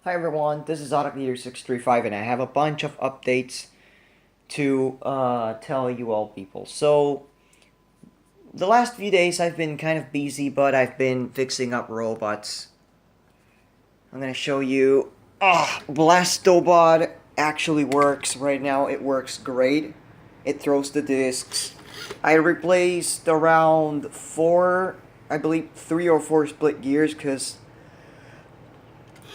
Hi everyone, this is Zadakleader635 and I have a bunch of updates to tell you all people. So, the last few days I've been kind of busy, but I've been fixing up robots. I'm gonna show you. Blastobot actually works right now. It works great. It throws the discs. I replaced around I believe 3 or 4 split gears because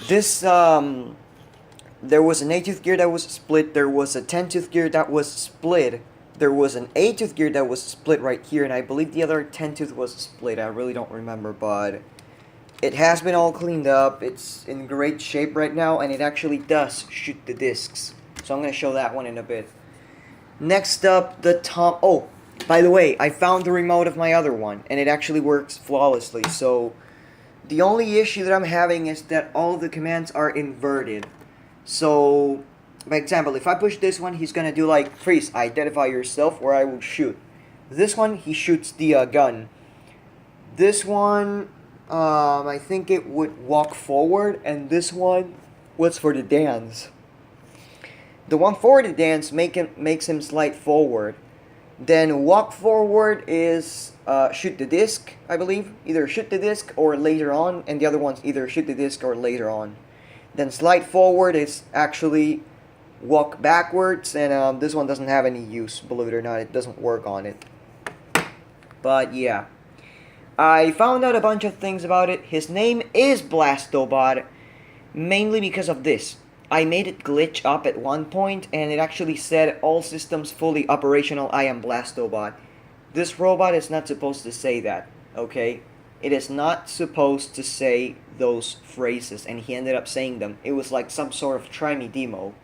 this there was an 8-tooth gear that was split, there was a 10-tooth gear that was split, there was an 8-tooth gear that was split right here, and I believe the other 10-tooth was split. I really don't remember, but it has been all cleaned up. It's in great shape right now, and it actually does shoot the discs. So I'm going to show that one in a bit. Next up, the Tom... Oh, by the way, I found the remote of my other one, and it actually works flawlessly, so... The only issue that I'm having is that all of the commands are inverted. So, by example, if I push this one, he's gonna do like, freeze, identify yourself, or I will shoot. This one, he shoots the gun. This one, I think it would walk forward, and this one was for the dance. The one for the dance makes him slide forward. Then walk forward is shoot the disc, I believe. Either shoot the disc or later on, and the other one's either shoot the disc or later on. Then slide forward is actually walk backwards, and this one doesn't have any use, believe it or not. It doesn't work on it. But yeah. I found out a bunch of things about it. His name is Blastobot, mainly because of this. I made it glitch up at one point, and it actually said, all systems fully operational, I am Blastobot. This robot is not supposed to say that, okay? It is not supposed to say those phrases, and he ended up saying them. It was like some sort of try me demo.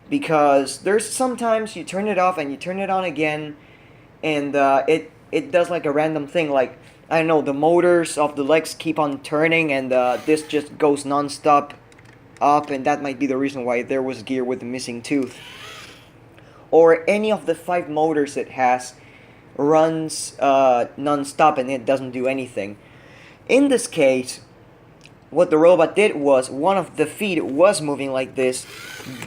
Because there's sometimes you turn it off and you turn it on again, and it does like a random thing, like, I don't know, the motors of the legs keep on turning, and this just goes non-stop up, and that might be the reason why there was gear with the missing tooth. Or any of the 5 motors it has runs non-stop and it doesn't do anything. In this case, what the robot did was, one of the feet was moving like this,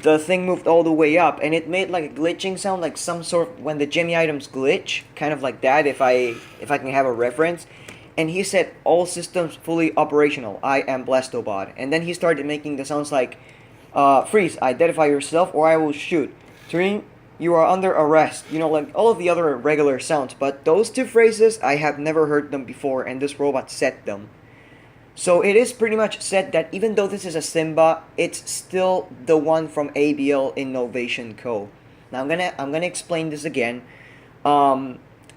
the thing moved all the way up, and it made like a glitching sound, like some sort of, when the Jimmy items glitch, kind of like that, if I can have a reference. And he said, all systems fully operational, I am Blastobot. And then he started making the sounds like, freeze, identify yourself or I will shoot. 3, you are under arrest. You know, like all of the other regular sounds. But those 2 phrases, I have never heard them before, and this robot said them. So it is pretty much said that even though this is a Simba, it's still the one from ABL Innovation Co. Now I'm gonna explain this again.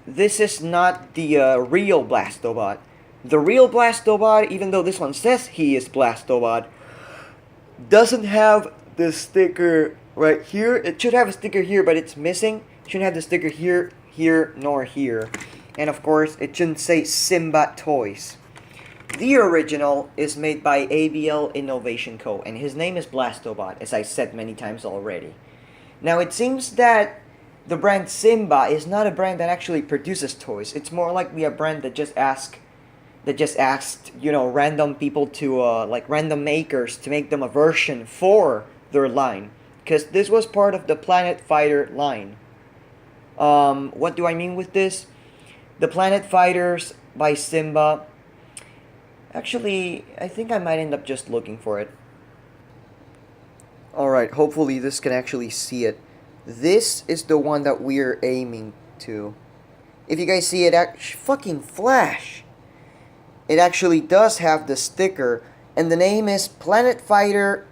This is not the real Blastobot. The real Blastobot, even though this one says he is Blastobot, doesn't have the sticker right here. It should have a sticker here, but it's missing. It shouldn't have the sticker here, here, nor here. And of course, it shouldn't say Simba Toys. The original is made by ABL Innovation Co. And his name is Blastobot, as I said many times already. Now it seems that the brand Simba is not a brand that actually produces toys. It's more likely a brand that just asked, you know, random people to, like random makers to make them a version for their line. Because this was part of the Planet Fighter line. What do I mean with this? The Planet Fighters by Simba. Actually, I think I might end up just looking for it. Alright, hopefully this can actually see it. This is the one that we're aiming to. If you guys see it, fucking flash! It actually does have the sticker, and the name is Planet Fighter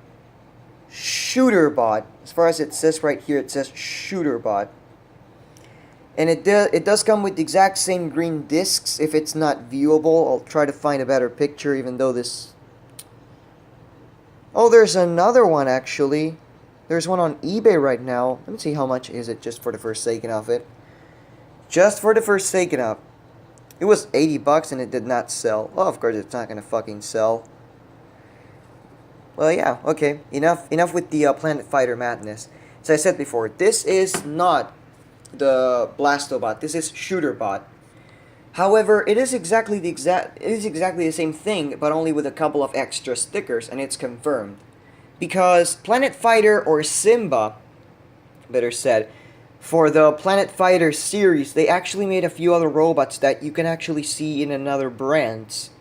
Shooterbot. As far as it says right here, it says Shooterbot. And it does come with the exact same green discs. If it's not viewable, I'll try to find a better picture, even though this... Oh, there's another one actually. There's one on eBay right now. Let me see how much is it just for the forsaken of it. Just for the forsaken of. It was 80 bucks and it did not sell. Well, of course it's not gonna fucking sell. Well, yeah, okay. Enough with the Planet Fighter madness. As I said before, this is not the Blastobot. This is Shooterbot. However, it is exactly the same thing, but only with a couple of extra stickers, and it's confirmed. Because Planet Fighter, or Simba, better said, for the Planet Fighter series, they actually made a few other robots that you can actually see in another brands.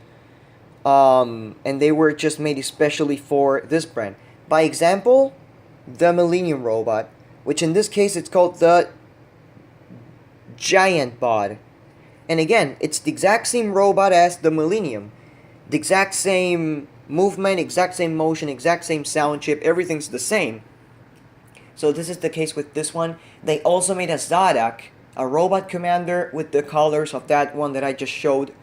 And they were just made especially for this brand. By example, the Millennium Robot, which in this case it's called the Giant Bod. And again, it's the exact same robot as the Millennium. The exact same movement, exact same motion, exact same sound chip, everything's the same. So this is the case with this one. They also made a Zadak, a robot commander with the colors of that one that I just showed.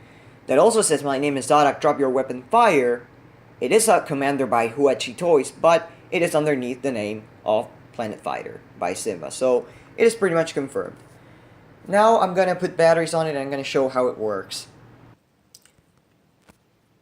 That also says, my name is Zadak, drop your weapon, fire. It is a commander by Huachi Toys, but it is underneath the name of Planet Fighter by Simba. So it is pretty much confirmed. Now I'm gonna put batteries on it and I'm gonna show how it works.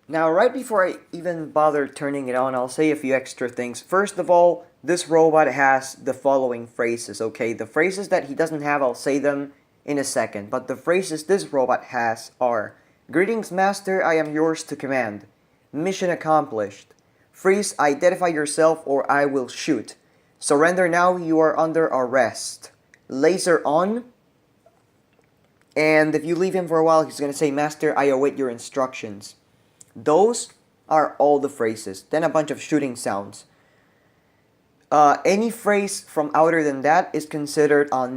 Now right before I even bother turning it on, I'll say a few extra things. First of all, this robot has the following phrases, okay? The phrases that he doesn't have, I'll say them in a second. But the phrases this robot has are: Greetings, Master, I am yours to command. Mission accomplished. Freeze, identify yourself or I will shoot. Surrender now, you are under arrest. Laser on. And if you leave him for a while, he's going to say, Master, I await your instructions. Those are all the phrases. Then a bunch of shooting sounds. Any phrase from outer than that is considered a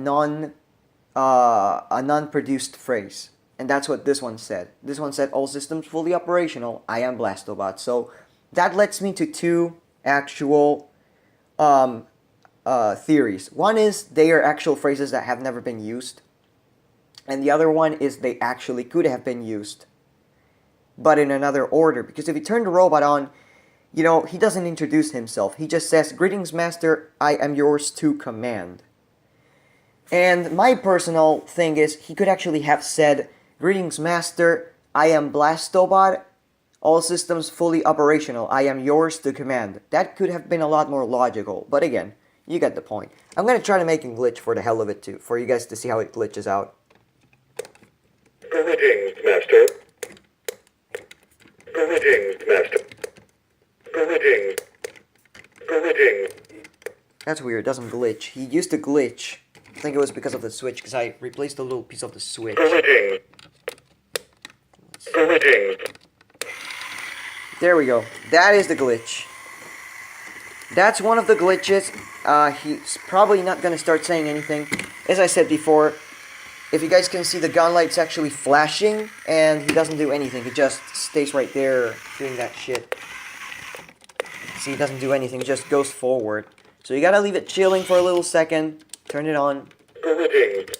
non-produced phrase. And that's what this one said. This one said, all systems fully operational, I am Blastobot. So that lets me to two actual theories. One is they are actual phrases that have never been used. And the other one is they actually could have been used, but in another order. Because if you turn the robot on, you know, he doesn't introduce himself. He just says, Greetings, Master, I am yours to command. And my personal thing is, he could actually have said, Greetings, Master, I am Blastobot, all systems fully operational, I am yours to command. That could have been a lot more logical, but again, you get the point. I'm going to try to make him glitch for the hell of it too, for you guys to see how it glitches out. Greetings, Master. Greetings, Master. Greetings. Greetings. That's weird, it doesn't glitch. He used to glitch. I think it was because of the switch, because I replaced a little piece of the switch. Greetings. Greetings. There we go. That is the glitch. That's one of the glitches. He's probably not going to start saying anything. As I said before, if you guys can see, the gun light's actually flashing, and he doesn't do anything. He just stays right there doing that shit. See, he doesn't do anything. He just goes forward. So you gotta leave it chilling for a little second. Turn it on. Greetings.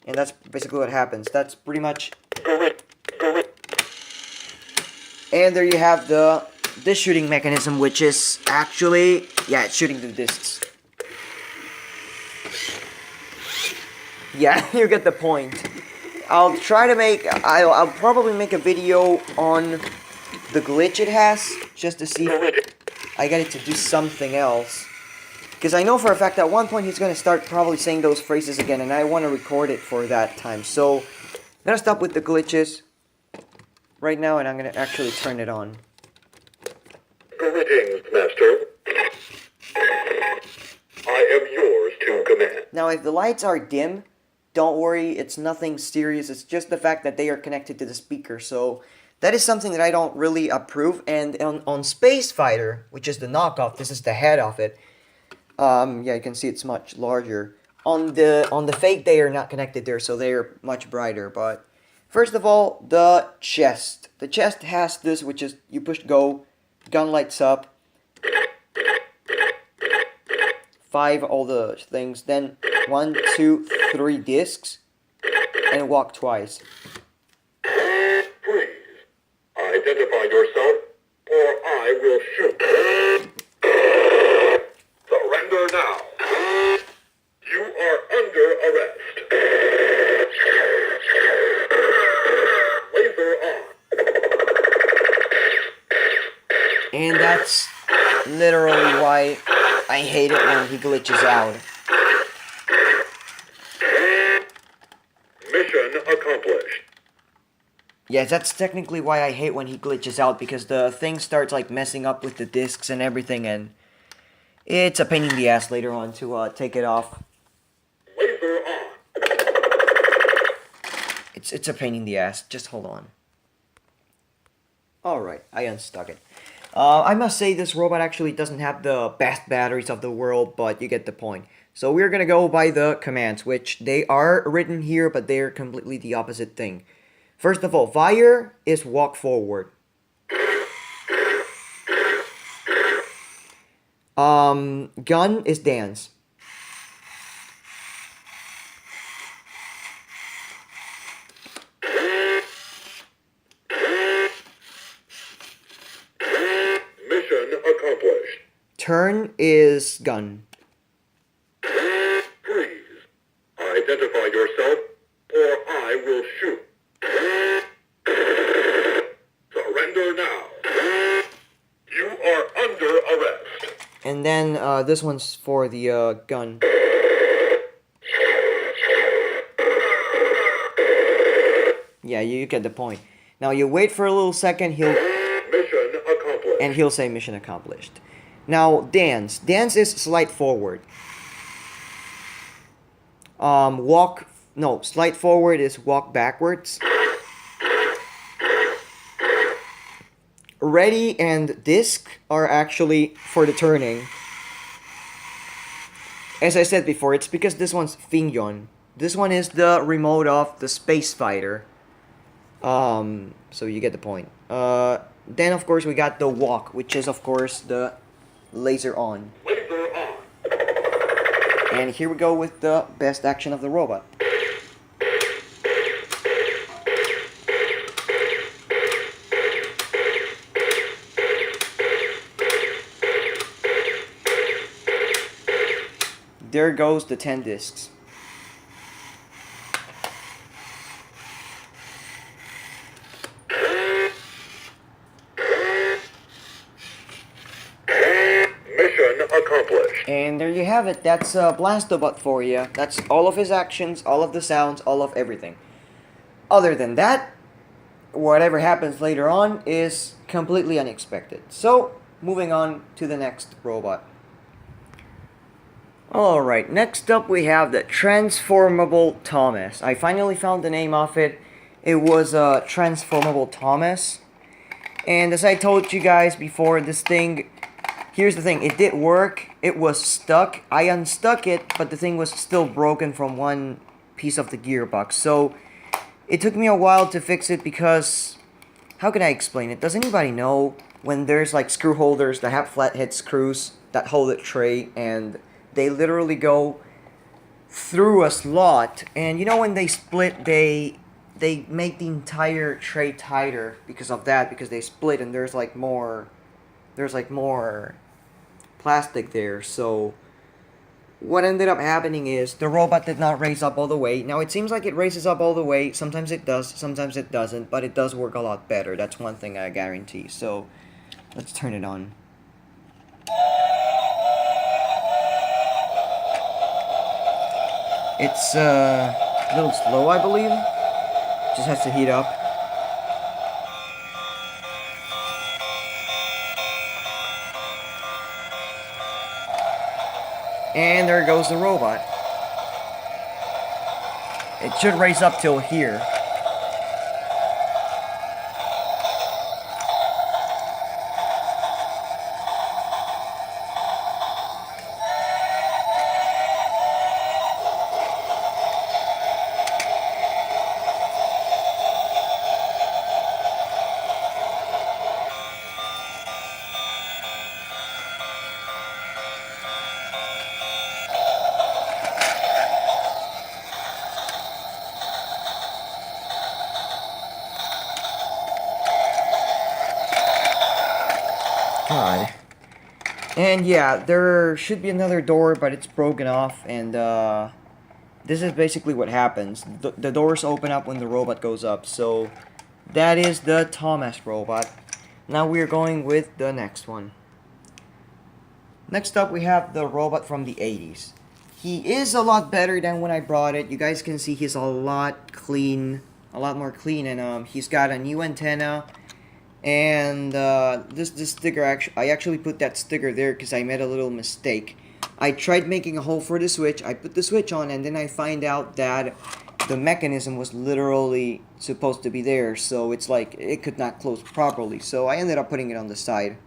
And that's basically what happens. That's pretty much... And there you have this shooting mechanism, which is actually... Yeah, it's shooting the discs. Yeah, you get the point. I'll try to make... I'll probably make a video on the glitch it has, just to see if I get it to do something else. Because I know for a fact at one point he's going to start probably saying those phrases again, and I want to record it for that time. So, I'm going to stop with the glitches right now, and I'm going to actually turn it on. Greetings, Master. I am yours to command. Now, if the lights are dim, don't worry, it's nothing serious. It's just the fact that they are connected to the speaker. So, that is something that I don't really approve. And on Space Fighter, which is the knockoff, this is the head of it. Yeah, you can see it's much larger. On the fake, they are not connected there, so they are much brighter. But first of all, the chest. The chest has this, which is you push go, gun lights up. 5 all the things. Then 1, 2, 3 discs, and walk twice. Please identify yourself, or I will shoot. Surrender now. You are under arrest. Laser on. And that's literally why I hate it when he glitches out. Mission accomplished. Yeah, that's technically why I hate when he glitches out, because the thing starts like messing up with the discs and everything, and It's a pain in the ass later on to take it off. Laser on. It's a pain in the ass. Just hold on. Alright, I unstuck it. I must say this robot actually doesn't have the best batteries of the world, but you get the point. So we're gonna go by the commands, which they are written here, but they're completely the opposite thing. First of all, fire is walk forward. Gun is dance. Mission accomplished. Turn is gun. Please, identify yourself, or I will shoot. Surrender now. You are under arrest. And then this one's for the gun. Yeah, you get the point. Now you wait for a little second, Mission accomplished. and he'll say mission accomplished. Now dance. Dance is slide forward. Slide forward is walk backwards. Ready and disc are actually for the turning. As I said before, it's because this one's Fingyon. This one is the remote of the space fighter. So you get the point. Then of course we got the walk, which is of course the laser on. Laser on. And here we go with the best action of the robot. There goes the 10 discs. Mission accomplished. And there you have it. That's Blastobot for you. That's all of his actions, all of the sounds, all of everything. Other than that, whatever happens later on is completely unexpected. So, moving on to the next robot. Alright, next up we have the Transformable Thomas. I finally found the name of it. It was Transformable Thomas. And as I told you guys before, this thing, here's the thing, it did work. It was stuck. I unstuck it, but the thing was still broken from one piece of the gearbox. So, it took me a while to fix it because, how can I explain it? Does anybody know when there's like screw holders that have flathead screws that hold a tray and they literally go through a slot, and you know when they split, they make the entire tray tighter because of that, because they split and there's like more plastic there. So what ended up happening is the robot did not raise up all the way. Now it seems like it raises up all the way. Sometimes it does, sometimes it doesn't, but it does work a lot better. That's one thing I guarantee. So let's turn it on. It's a little slow, I believe. Just has to heat up. And there goes the robot. It should raise up till here. God. And yeah, there should be another door, but it's broken off, and this is basically what happens. The doors open up when the robot goes up, so that is the Thomas robot. Now we're going with the next one. Next up we have the robot from the 80s. He is a lot better than when I brought it. You guys can see he's a lot more clean, and he's got a new antenna. And this sticker, I actually put that sticker there because I made a little mistake. I tried making a hole for the switch, I put the switch on, and then I find out that the mechanism was literally supposed to be there, so it's like it could not close properly, so I ended up putting it on the side.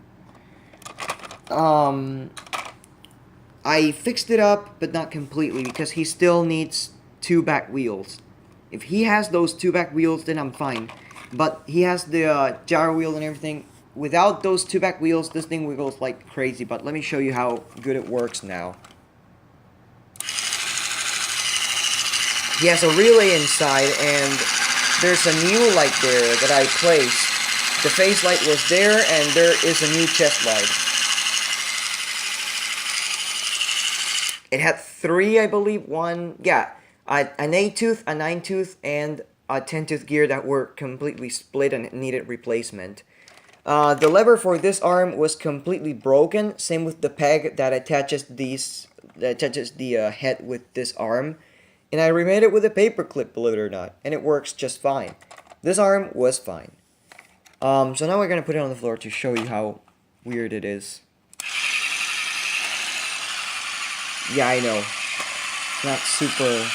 I fixed it up, but not completely, because he still needs 2 back wheels. If he has those 2 back wheels, then I'm fine. But he has the gyro wheel and everything. Without those 2 back wheels, this thing wiggles like crazy. But let me show you how good it works now. He has a relay inside, and there's a new light there that I placed. The phase light was there, and there is a new chest light. It had 3, I believe, an 8-tooth, a 9-tooth, and a 10-tooth gear that were completely split and needed replacement. The lever for this arm was completely broken, same with the peg that attaches the head with this arm. And I remade it with a paper clip, believe it or not, and it works just fine. This arm was fine. So now we're gonna put it on the floor to show you how weird it is. Yeah, I know. It's not super...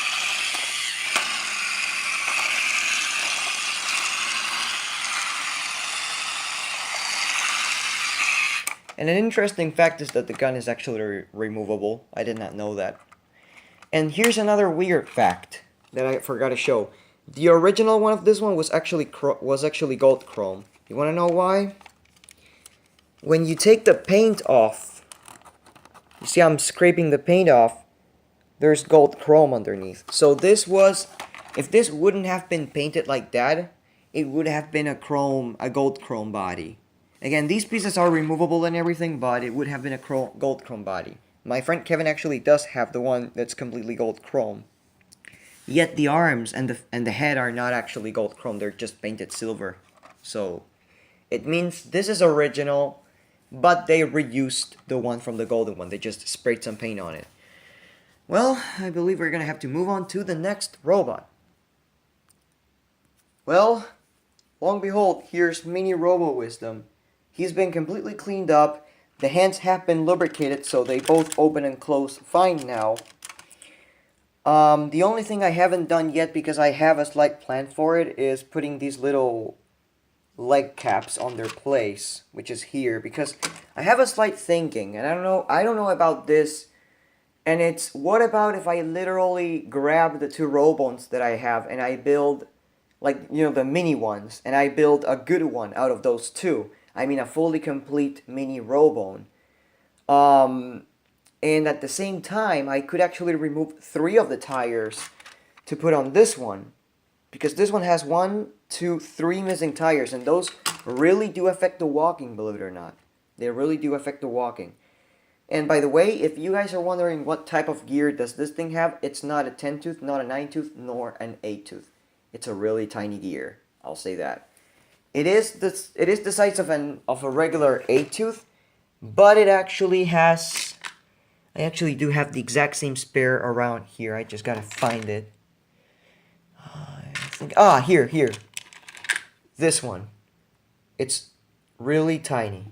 And an interesting fact is that the gun is actually removable. I did not know that. And here's another weird fact that I forgot to show. The original one of this one was actually gold chrome. You want to know why? When you take the paint off, you see I'm scraping the paint off, there's gold chrome underneath. So this was, if this wouldn't have been painted like that, it would have been a gold chrome body. Again, these pieces are removable and everything, but it would have been a gold chrome body. My friend Kevin actually does have the one that's completely gold chrome. Yet the arms and the head are not actually gold chrome, they're just painted silver. So it means this is original, but they reused the one from the golden one. They just sprayed some paint on it. Well, I believe we're gonna have to move on to the next robot. Well, long behold, here's Mini Robo Wisdom. He's been completely cleaned up. The hands have been lubricated, so they both open and close fine now. The only thing I haven't done yet, because I have a slight plan for it, is putting these little leg caps on their place, which is here, because I have a slight thinking, and I don't know about this, and it's, what about if I literally grab the 2 robots that I have, and I build, like, you know, the mini ones, and I build a good one out of those 2. I mean a fully complete mini Robone. And at the same time, I could actually remove 3 of the tires to put on this one. Because this one has 1, 2, 3 missing tires, and those really do affect the walking, believe it or not. They really do affect the walking. And by the way, if you guys are wondering what type of gear does this thing have, it's not a 10-tooth, not a 9-tooth, nor an 8-tooth. It's a really tiny gear. I'll say that. It is the size of a regular 8-tooth, but it actually has. I actually do have the exact same spare around here. I just gotta find it. Here. This one. It's really tiny.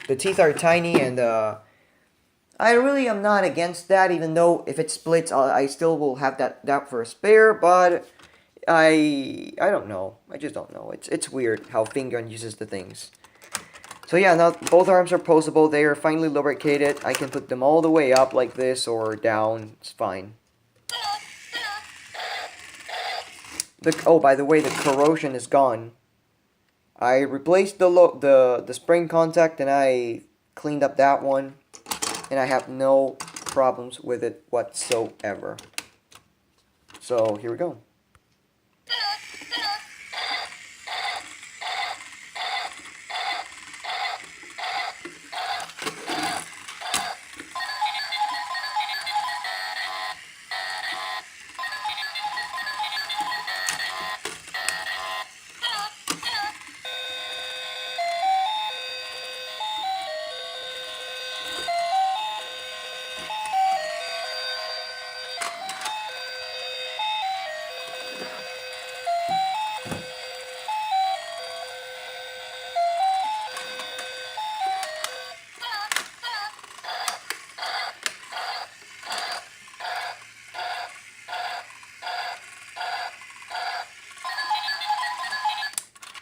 The teeth are tiny, and I really am not against that. Even though if it splits, I still will have that for a spare, but. I don't know. I just don't know. It's weird how Fingun uses the things. So yeah, now both arms are posable. They are finally lubricated. I can put them all the way up like this or down. It's fine. Oh, by the way, the corrosion is gone. I replaced the spring contact, and I cleaned up that one, and I have no problems with it whatsoever. So here we go.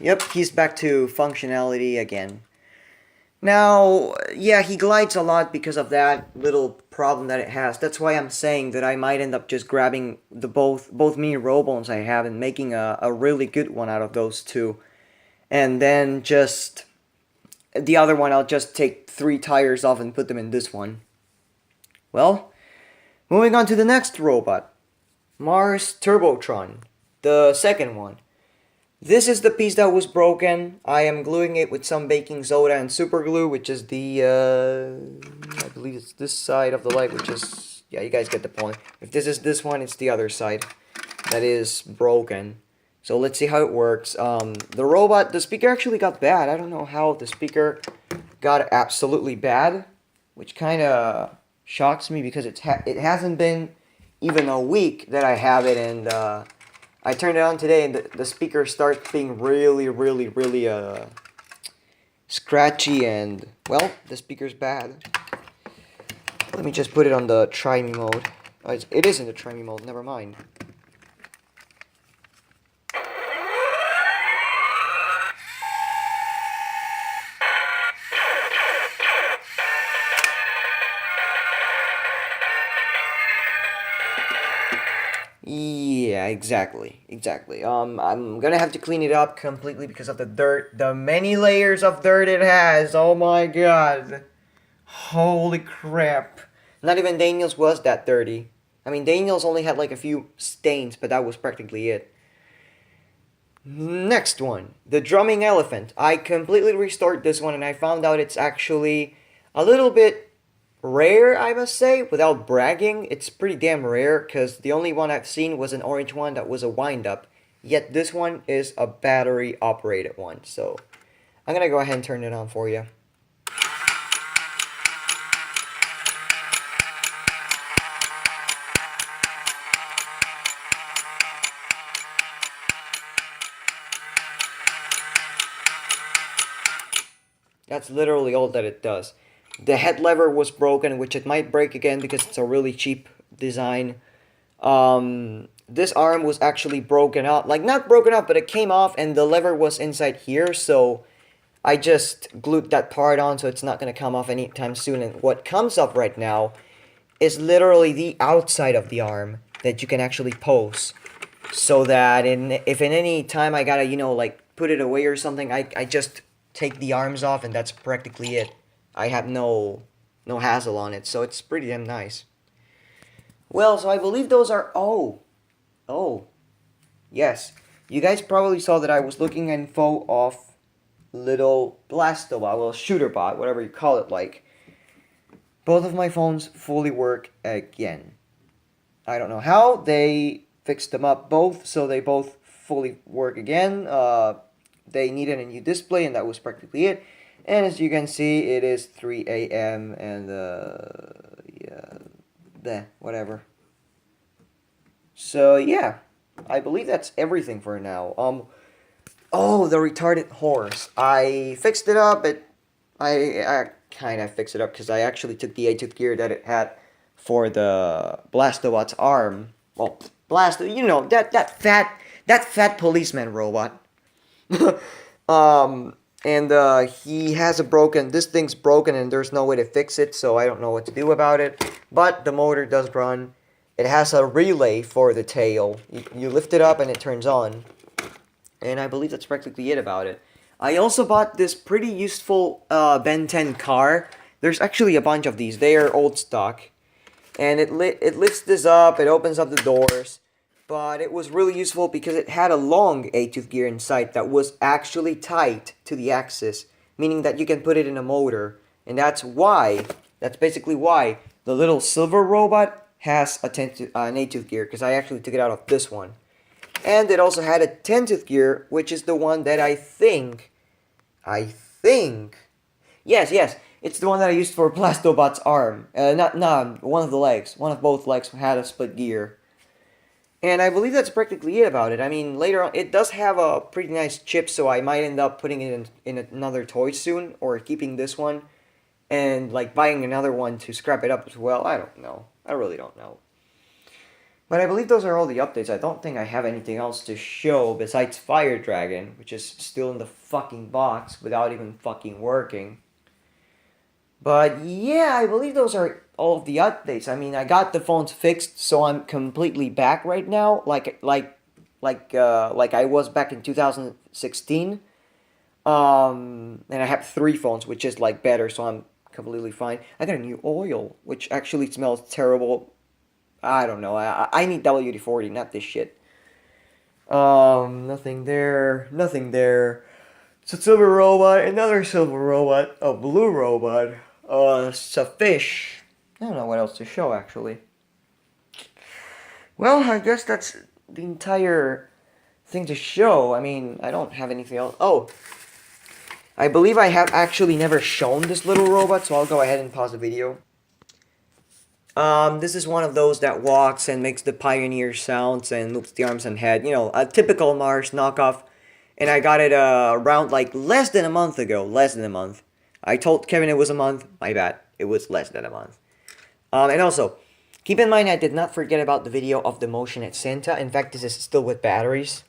Yep, he's back to functionality again. Now, yeah, he glides a lot because of that little problem that it has. That's why I'm saying that I might end up just grabbing the both mini Robones I have and making a really good one out of those two. And then just the other one, I'll just take 3 tires off and put them in this one. Well, moving on to the next robot. Mars Turbotron, the second one. This is the piece that was broken. I am gluing it with some baking soda and super glue, which is the, I believe it's this side of the leg, which is, yeah, you guys get the point. If this is this one, it's the other side that is broken. So let's see how it works. The speaker actually got bad. I don't know how the speaker got absolutely bad, which kind of shocks me because it hasn't been even a week that I have it, and I turned it on today, and the speaker starts being really scratchy, and, well, the speaker's bad. Let me just put it on the try me mode. Oh, it is in the try me mode, never mind. Yeah, exactly. I'm gonna have to clean it up completely because of the dirt, the many layers of dirt it has. Oh my god. Holy crap. Not even Daniel's was that dirty. I mean, Daniel's only had like a few stains, but that was practically it. Next one, the drumming elephant. I completely restored this one and I found out it's actually a little bit rare, I must say, without bragging. It's pretty damn rare because the only one I've seen was an orange one that was a wind-up. Yet this one is a battery-operated one. So I'm going to go ahead and turn it on for you. That's literally all that it does. The head lever was broken, which it might break again because it's a really cheap design. This arm was actually broken out. Like, not broken out, but it came off and the lever was inside here. So I just glued that part on so it's not going to come off anytime soon. And what comes up right now is literally the outside of the arm that you can actually pose. So that if in any time I gotta, like put it away or something, I just take the arms off and that's practically it. I have no hassle on it, so it's pretty damn nice. Well, so I believe those are... Oh, yes. You guys probably saw that I was looking info of little Blastobot, little shooter bot, whatever you call it, like. Both of my phones fully work again. I don't know how. They fixed them up both, so they both fully work again. They needed a new display, and that was practically it. And as you can see, it is 3 a.m. and, whatever. So, yeah. I believe that's everything for now. Oh, the retarded horse. I fixed it up, I kind of fixed it up because I actually took the 8-tooth gear that it had for the Blastobot's arm. Well, that fat policeman robot. And he has this thing's broken and there's no way to fix it, so I don't know what to do about it. But the motor does run. It has a relay for the tail. You lift it up and it turns on. And I believe that's practically it about it. I also bought this pretty useful Ben 10 car. There's actually a bunch of these. They are old stock. And it lifts this up, it opens up the doors. But it was really useful because it had a long 8-tooth gear inside that was actually tight to the axis, meaning that you can put it in a motor. And that's basically why the little silver robot has an 8-tooth gear, because I actually took it out of this one. And it also had a 10-tooth gear, which is the one that I think, yes, it's the one that I used for Blastobot's arm. Not one of the legs. One of both legs had a split gear. And I believe that's practically it about it. I mean, later on, it does have a pretty nice chip, so I might end up putting it in another toy soon, or keeping this one, and, like, buying another one to scrap it up as well. I don't know. I really don't know. But I believe those are all the updates. I don't think I have anything else to show besides Fire Dragon, which is still in the fucking box without even fucking working. But yeah, I believe those are all of the updates. I mean, I got the phones fixed, so I'm completely back right now, like I was back in 2016. And I have 3 phones, which is like better, so I'm completely fine. I got a new oil, which actually smells terrible. I don't know. I need WD-40, not this shit. Nothing there. Nothing there. It's a silver robot, another silver robot, a blue robot, it's a fish. I don't know what else to show, actually. Well, I guess that's the entire thing to show. I mean, I don't have anything else. Oh, I believe I have actually never shown this little robot, so I'll go ahead and pause the video. This is one of those that walks and makes the pioneer sounds and moves the arms and head. You know, a typical Mars knockoff. And I got it around like less than a month ago. Less than a month. I told Kevin it was a month. My bad. It was less than a month. And also, keep in mind I did not forget about the video of the motion at Santa. In fact, this is still with batteries.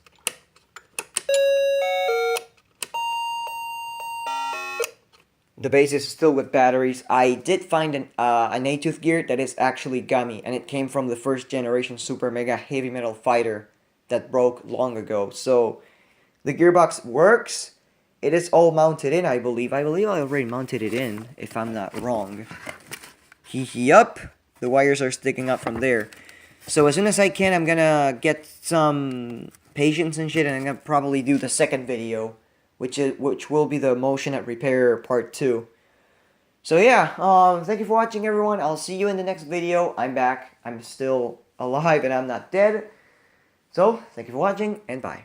The base is still with batteries. I did find an 8-tooth gear that is actually gummy, and it came from the first generation Super Mega Heavy Metal Fighter that broke long ago. So the gearbox works. It is all mounted in, I believe. I believe I already mounted it in, if I'm not wrong. Yup. The wires are sticking up from there. So as soon as I can, I'm gonna get some patience and shit, and I'm gonna probably do the second video, which will be the motion at repair part 2. So yeah, thank you for watching, everyone. I'll see you in the next video. I'm back. I'm still alive and I'm not dead. So thank you for watching, and bye.